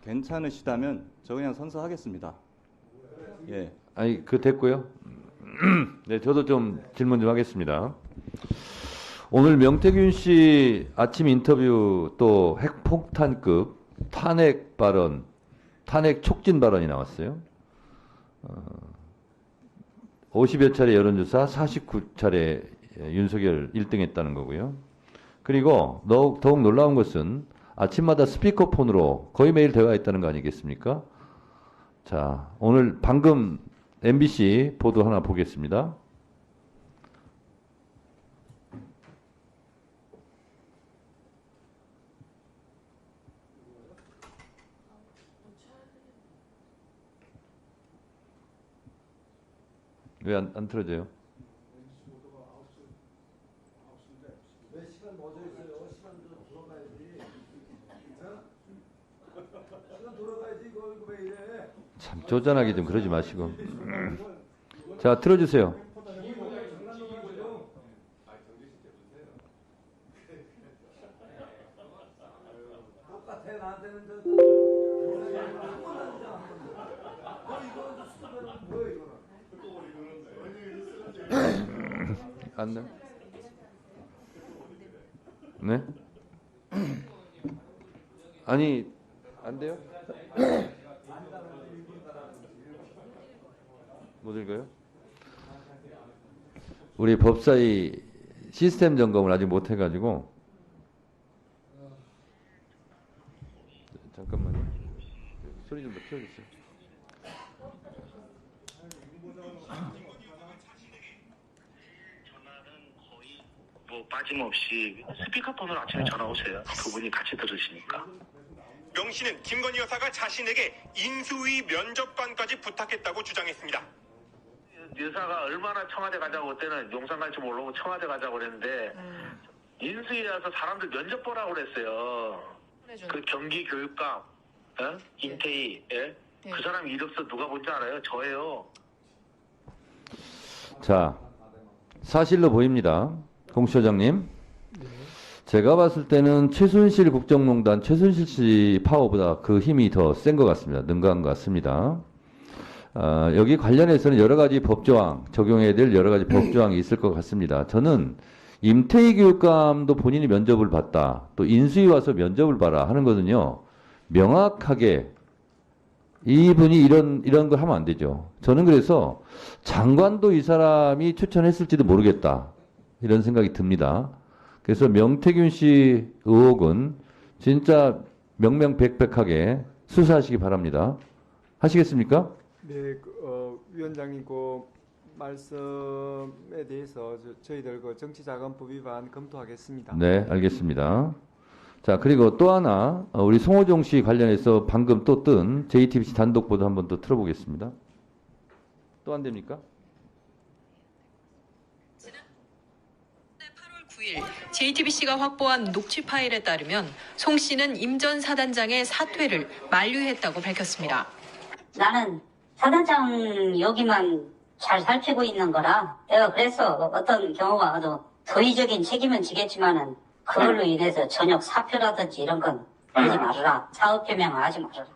괜찮으시다면 저 그냥 선서하겠습니다. 예. 아니, 그 됐고요. 네, 저도 좀 질문 좀 하겠습니다. 오늘 명태균 씨 아침 인터뷰 또 핵폭탄급 탄핵 발언, 탄핵 촉진 발언이 나왔어요. 50여 차례 여론조사 49차례 윤석열 1등 했다는 거고요. 그리고 더욱 놀라운 것은 아침마다 스피커폰으로 거의 매일 대화했다는 거 아니겠습니까? 자, 오늘 방금 MBC 보도 하나 보겠습니다. 왜 안 틀어져요? 몇 시간 멎어 있어요? 시간도 돌아가야지. 시간 돌아가야지. 이거 왜 이래? 참 쪼잔하게 좀 그러지 마시고. 자, 틀어주세요. 똑같아 나한테는 안 돼? 네? 아니, 안 돼요? 못 읽어요? 우리 법사위 시스템 점검을 아직 못 해가지고. 잠깐만요. 소리 좀 더 키워주세요. 뭐 빠짐없이 스피커폰으로 아침에 전화 오세요. 두 분이 같이 들으시니까. 명 씨는 김건희 여사가 자신에게 인수위 면접관까지 부탁했다고 주장했습니다. 여사가 얼마나 청와대 가자고 그때는 용산 갈지 모르고 청와대 가자고 그랬는데 인수위에 와서 사람들 면접 보라고 그랬어요. 그 경기 교육감, 임태희, 예? 그 사람 이력서 누가 본지 알아요? 저예요. 자, 사실로 보입니다. 공수처장님. 제가 봤을 때는 최순실 국정농단, 최순실 씨 파워보다 그 힘이 더 센 것 같습니다. 능가한 것 같습니다. 여기 관련해서는 여러 가지 법조항, 적용해야 될 여러 가지 법조항이 있을 것 같습니다. 저는 임태희 교육감도 본인이 면접을 봤다. 또 인수위 와서 면접을 봐라 하는 거는요. 명확하게 이분이 이런 걸 하면 안 되죠. 저는 그래서 장관도 이 사람이 추천했을지도 모르겠다. 이런 생각이 듭니다. 그래서 명태균 씨 의혹은 진짜 명명백백하게 수사하시기 바랍니다. 하시겠습니까? 네, 위원장님 그 말씀에 대해서 저희들 그 정치자금법 위반 검토하겠습니다. 네, 알겠습니다. 자, 그리고 또 하나 우리 송호정 씨 관련해서 방금 또 뜬 JTBC 단독 보도 한번 더 틀어보겠습니다. 또 안 됩니까? JTBC가 확보한 녹취 파일에 따르면 송 씨는 임 전 사단장의 사퇴를 만류했다고 밝혔습니다. 나는 사단장 여기만 잘 살피고 있는 거라 내가 그래서 어떤 경우가 와도 도의적인 책임은 지겠지만은 그걸로 인해서 전역 사표라든지 이런 건 하지 말아라. 사업 표명하지 말아라.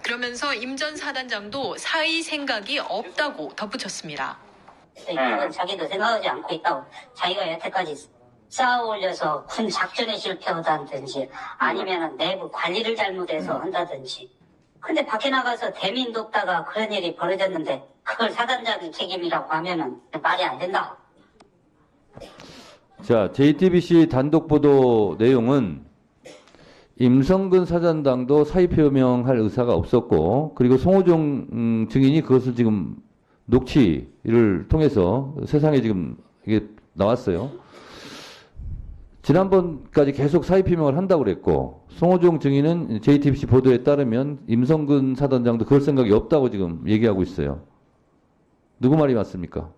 그러면서 임 전 사단장도 사의 생각이 없다고 덧붙였습니다. 이건 자기도 생각하지 않고 있다고. 자기가 여태까지 쌓아 올려서 군 작전에 실패하다든지 아니면 내부 관리를 잘못해서 한다든지. 근데 밖에 나가서 대민 돕다가 그런 일이 벌어졌는데 그걸 사단장 책임이라고 하면은 말이 안 된다. 자, JTBC 단독 보도 내용은 임성근 사단장도 사의 표명할 의사가 없었고, 그리고 송호정 증인이 그것을 지금 녹취를 통해서 세상에 지금 이게 나왔어요. 지난번까지 계속 사의 표명을 한다고 그랬고, 송호정 증인은 JTBC 보도에 따르면 임성근 사단장도 그럴 생각이 없다고 지금 얘기하고 있어요. 누구 말이 맞습니까?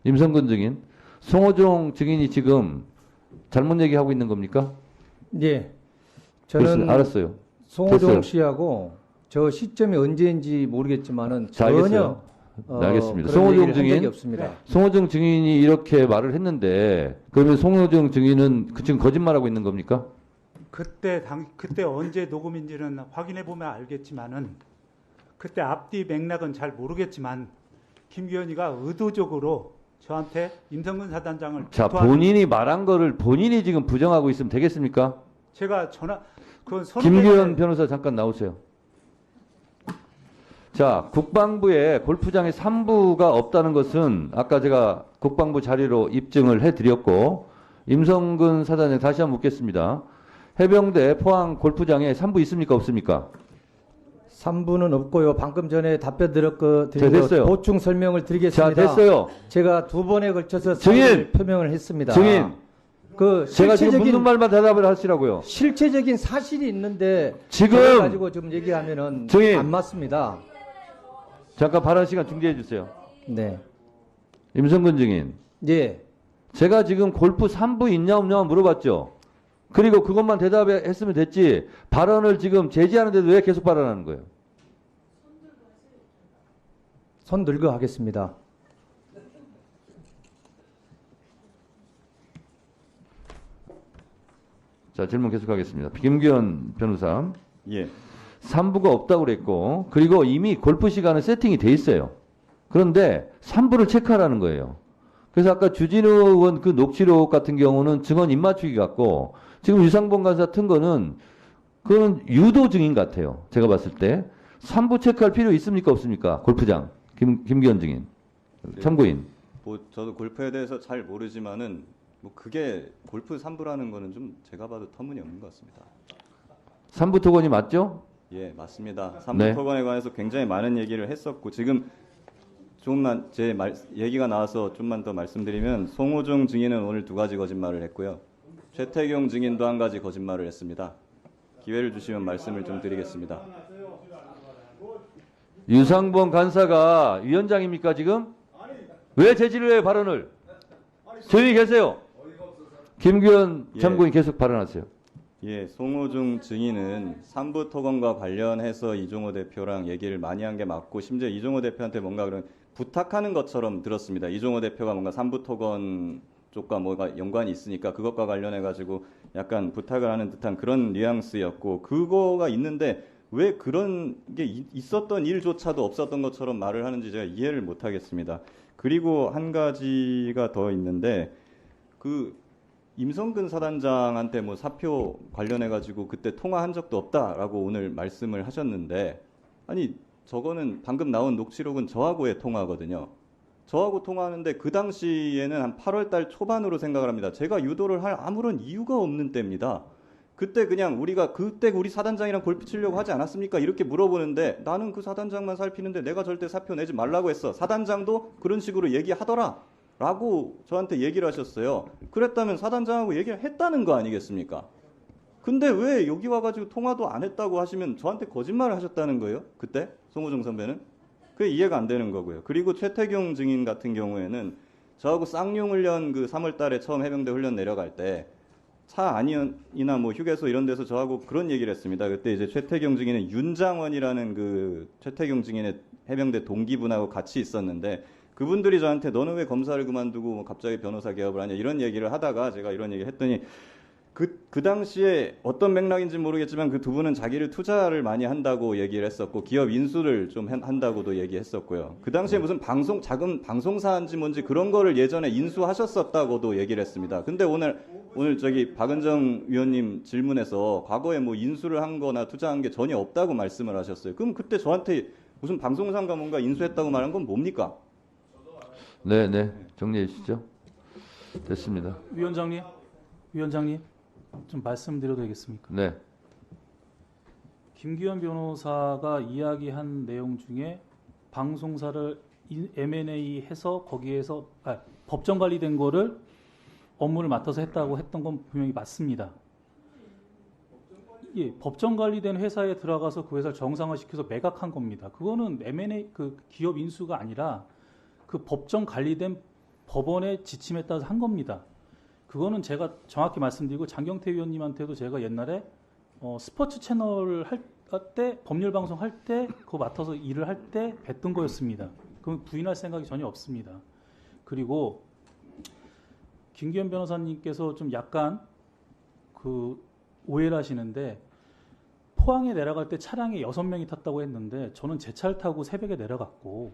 임성근 증인. 송호정 증인이 지금 잘못 얘기하고 있는 겁니까? 네. 저는 알았어요. 송호정 됐어요. 씨하고 저 시점이 언제인지 모르겠지만은 자, 전혀 알겠어요. 네, 알겠습니다. 그런 송호정 얘기를 한 적이 증인, 없습니다. 송호정 증인이 이렇게 말을 했는데 그러면 송호정 증인은 지금 거짓말하고 있는 겁니까? 그때 언제 녹음인지는 확인해 보면 알겠지만은 그때 앞뒤 맥락은 잘 모르겠지만 김기현이가 의도적으로 저한테 임성근 사단장을 자, 비토하는- 본인이 말한 거를 본인이 지금 부정하고 있으면 되겠습니까? 제가 그건 김기현 변호사 잠깐 나오세요. 자, 국방부에 골프장에 3부가 없다는 것은 아까 제가 국방부 자료로 입증을 해드렸고, 임성근 사단장 다시 한번 묻겠습니다. 해병대 포항 골프장에 3부 있습니까? 없습니까? 3부는 없고요. 방금 전에 답변 드리고 됐어요. 보충 설명을 드리겠습니다. 자, 됐어요. 제가 2번에 걸쳐서 증인! 사의를 표명을 했습니다. 증인! 그 제가 지금 실체적인 묻는 말만 대답을 하시라고요. 실체적인 사실이 있는데 지금 그걸 가지고 좀 얘기하면은 증인! 안 맞습니다. 잠깐 발언 시간 중지해 주세요. 네. 임성근 증인. 예. 제가 지금 골프 3부 있냐 없냐 물어봤죠. 그리고 그것만 대답했으면 됐지. 발언을 지금 제지하는데도 왜 계속 발언하는 거예요? 손 들고 하겠습니다. 자, 질문 계속하겠습니다. 김기현 변호사. 예. 3부가 없다고 그랬고, 그리고 이미 골프 시간은 세팅이 돼 있어요. 그런데 3부를 체크하라는 거예요. 그래서 아까 주진우 의원 그 녹취록 같은 경우는 증언 입맞추기 같고, 지금 유상범 간사 튼 거는 그거는 유도 증인 같아요. 제가 봤을 때. 3부 체크할 필요 있습니까? 없습니까? 골프장. 김기현 증인. 참고인. 뭐 저도 골프에 대해서 잘 모르지만은 뭐 그게 골프 3부라는 거는 좀 제가 봐도 터무니없는 것 같습니다. 3부 토건이 맞죠? 예, 맞습니다. 3부 네. 토건에 관해서 굉장히 많은 얘기를 했었고, 지금 조금만 얘기가 나와서 좀만 더 말씀드리면, 송호정 증인은 오늘 2가지 거짓말을 했고요. 최태경 증인도 1가지 거짓말을 했습니다. 기회를 주시면 말씀을 좀 드리겠습니다. 유상범 간사가 위원장입니까 지금? 왜 제지를 해요 발언을? 조용히 계세요. 김기현 참고인 계속 발언하세요. 예, 송호중 증인은 3부 토건과 관련해서 이종호 대표랑 얘기를 많이 한 게 맞고, 심지어 이종호 대표한테 뭔가 그런 부탁하는 것처럼 들었습니다. 이종호 대표가 뭔가 3부 토건 쪽과 뭐가 연관이 있으니까 그것과 관련해 가지고 약간 부탁을 하는 듯한 그런 뉘앙스였고, 그거가 있는데 왜 그런 게 있었던 일조차도 없었던 것처럼 말을 하는지 제가 이해를 못 하겠습니다. 그리고 한 가지가 더 있는데, 그 임성근 사단장한테 뭐 사표 관련해 가지고 그때 통화한 적도 없다라고 오늘 말씀을 하셨는데, 아니 저거는 방금 나온 녹취록은 저하고의 통화거든요. 저하고 통화하는데 그 당시에는 한 8월 달 초반으로 생각을 합니다. 제가 유도를 할 아무런 이유가 없는 때입니다. 그때 그냥 그때 우리 사단장이랑 골프 치려고 하지 않았습니까? 이렇게 물어보는데, 나는 그 사단장만 살피는데 내가 절대 사표 내지 말라고 했어. 사단장도 그런 식으로 얘기하더라. 라고 저한테 얘기를 하셨어요. 그랬다면 사단장하고 얘기를 했다는 거 아니겠습니까? 근데 왜 여기 와가지고 통화도 안 했다고 하시면 저한테 거짓말을 하셨다는 거예요? 그때? 송호정 선배는? 그게 이해가 안 되는 거고요. 그리고 최태경 증인 같은 경우에는 저하고 쌍용 훈련 그 3월 달에 처음 해병대 훈련 내려갈 때 차 안이나 뭐 휴게소 이런 데서 저하고 그런 얘기를 했습니다. 그때 이제 최태경 증인은 윤장원이라는 그 최태경 증인의 해병대 동기분하고 같이 있었는데, 그분들이 저한테 너는 왜 검사를 그만두고 갑자기 변호사 개업을 하냐 이런 얘기를 하다가 제가 이런 얘기를 했더니, 그 당시에 어떤 맥락인지 모르겠지만 그 두 분은 자기를 투자를 많이 한다고 얘기를 했었고, 기업 인수를 좀 한다고도 얘기했었고요. 그 당시에 무슨 작은 방송사인지 뭔지 그런 거를 예전에 인수하셨었다고도 얘기를 했습니다. 근데 오늘 저기 박은정 위원님 질문에서 과거에 뭐 인수를 한 거나 투자한 게 전혀 없다고 말씀을 하셨어요. 그럼 그때 저한테 무슨 방송사인가 뭔가 인수했다고 말한 건 뭡니까? 네, 정리해 주시죠. 됐습니다. 위원장님 좀 말씀드려도 되겠습니까? 네. 김기현 변호사가 이야기한 내용 중에 방송사를 M&A 해서 거기에서 법정 관리된 거를 업무를 맡아서 했다고 했던 건 분명히 맞습니다. 예, 법정 관리된 회사에 들어가서 그 회사를 정상화시켜서 매각한 겁니다. 그거는 M&A 그 기업 인수가 아니라 그 법정 관리된 법원의 지침에 따라서 한 겁니다. 그거는 제가 정확히 말씀드리고, 장경태 위원님한테도 제가 옛날에 스포츠 채널 할 때, 법률 방송 할 때, 그거 맡아서 일을 할 때 뵀던 거였습니다. 그건 부인할 생각이 전혀 없습니다. 그리고 김기현 변호사님께서 좀 약간 그 오해를 하시는데 포항에 내려갈 때 차량에 6명이 탔다고 했는데 저는 제 차를 타고 새벽에 내려갔고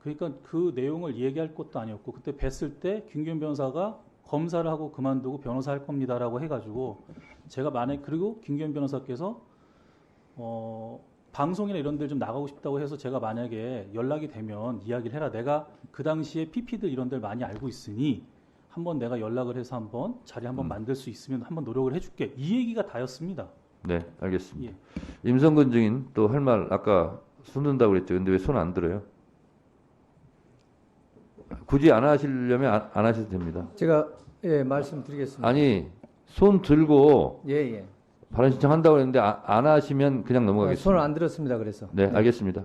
그러니까 그 내용을 얘기할 것도 아니었고 그때 뵀을 때 김기현 변호사가 검사를 하고 그만두고 변호사 할 겁니다라고 해가지고 제가 그리고 김기현 변호사께서 방송이나 이런 데 좀 나가고 싶다고 해서 제가 만약에 연락이 되면 이야기를 해라. 내가 그 당시에 PP들 이런 데를 많이 알고 있으니 한번 내가 연락을 해서 한번 자리 한번 만들 수 있으면 한번 노력을 해줄게. 이 얘기가 다였습니다. 네, 알겠습니다. 예. 임성근 증인 또 할 말 아까 손 든다고 그랬죠. 근데 왜 손 안 들어요? 굳이 안 하시려면 안 하셔도 됩니다. 제가 예, 말씀드리겠습니다. 아니, 손 들고 예, 예. 발언 신청한다고 했는데 안 하시면 그냥 넘어가겠습니다. 손을 안 들었습니다. 그래서. 네, 알겠습니다.